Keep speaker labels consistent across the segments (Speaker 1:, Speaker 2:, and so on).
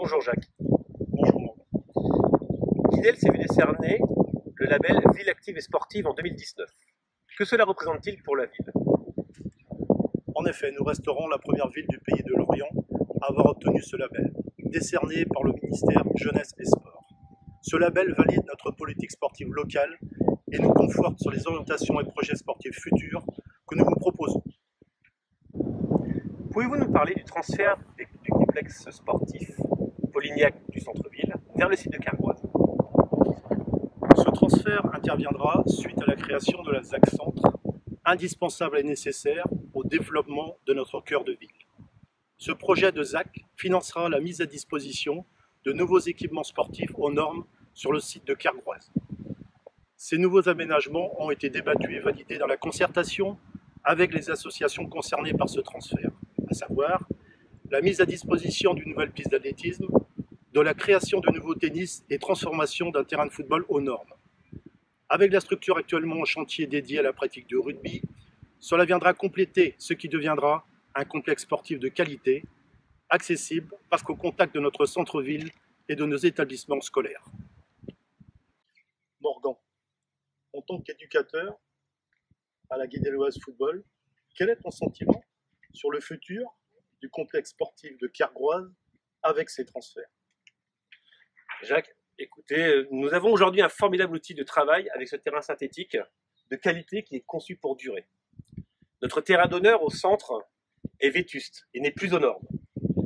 Speaker 1: Bonjour Jacques.
Speaker 2: Bonjour Morgan.
Speaker 1: Guidel s'est vu décerner le label Ville active et sportive en 2019. Que cela représente-t-il pour la ville?
Speaker 2: En effet, nous resterons la première ville du pays de l'Orient à avoir obtenu ce label, décerné par le ministère Jeunesse et Sport. Ce label valide notre politique sportive locale et nous conforte sur les orientations et projets sportifs futurs que nous vous proposons.
Speaker 1: Pouvez-vous nous parler du transfert du complexe sportif Polignac du centre-ville vers le site de Cargoise?
Speaker 2: Ce transfert interviendra suite à la création de la ZAC Centre, indispensable et nécessaire au développement de notre cœur de ville. Ce projet de ZAC financera la mise à disposition de nouveaux équipements sportifs aux normes sur le site de Cargoise. Ces nouveaux aménagements ont été débattus et validés dans la concertation avec les associations concernées par ce transfert, à savoir la mise à disposition d'une nouvelle piste d'athlétisme, de la création de nouveaux tennis et transformation d'un terrain de football aux normes. Avec la structure actuellement en chantier dédiée à la pratique du rugby, cela viendra compléter ce qui deviendra un complexe sportif de qualité, accessible parce qu'au contact de notre centre-ville et de nos établissements scolaires. Morgan, en tant qu'éducateur à la Guidelloise Football, quel est ton sentiment sur le futur du complexe sportif de Cargoise avec ces transferts?
Speaker 1: Jacques, écoutez, nous avons aujourd'hui un formidable outil de travail avec ce terrain synthétique de qualité qui est conçu pour durer. Notre terrain d'honneur au centre est vétuste et n'est plus aux normes.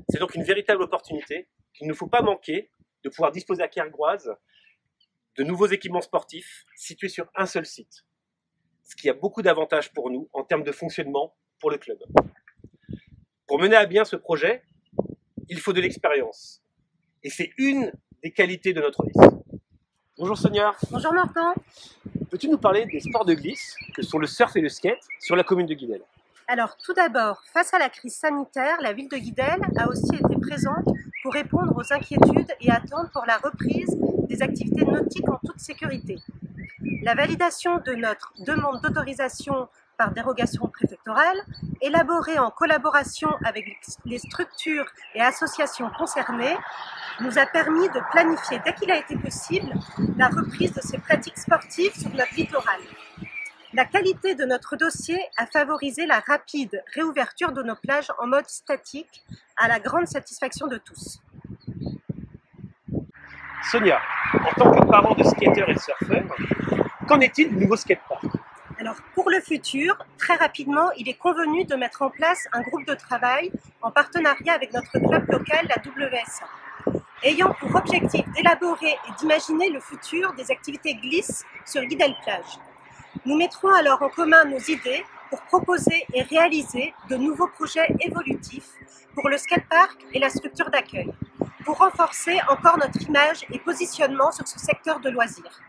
Speaker 1: C'est donc une véritable opportunité qu'il ne faut pas manquer de pouvoir disposer à Cargoise de nouveaux équipements sportifs situés sur un seul site, ce qui a beaucoup d'avantages pour nous en termes de fonctionnement pour le club. Pour mener à bien ce projet, il faut de l'expérience. Et c'est une des qualités de notre liste. Bonjour Sonia.
Speaker 3: Bonjour Martin.
Speaker 1: Peux-tu nous parler des sports de glisse, que sont le surf et le skate, sur la commune de Guidel?
Speaker 3: Alors tout d'abord, face à la crise sanitaire, la ville de Guidel a aussi été présente pour répondre aux inquiétudes et attentes pour la reprise des activités nautiques en toute sécurité. La validation de notre demande d'autorisation par dérogation préfectorale, élaborée en collaboration avec les structures et associations concernées, nous a permis de planifier dès qu'il a été possible la reprise de ces pratiques sportives sur notre littoral. La qualité de notre dossier a favorisé la rapide réouverture de nos plages en mode statique à la grande satisfaction de tous.
Speaker 1: Sonia, en tant que parent de skateurs et de surfeurs, qu'en est-il du nouveau skatepark?
Speaker 3: Alors pour le futur, très rapidement, il est convenu de mettre en place un groupe de travail en partenariat avec notre club local, la WSA, ayant pour objectif d'élaborer et d'imaginer le futur des activités glisse sur Guidel Plage. Nous mettrons alors en commun nos idées pour proposer et réaliser de nouveaux projets évolutifs pour le skatepark et la structure d'accueil, pour renforcer encore notre image et positionnement sur ce secteur de loisirs.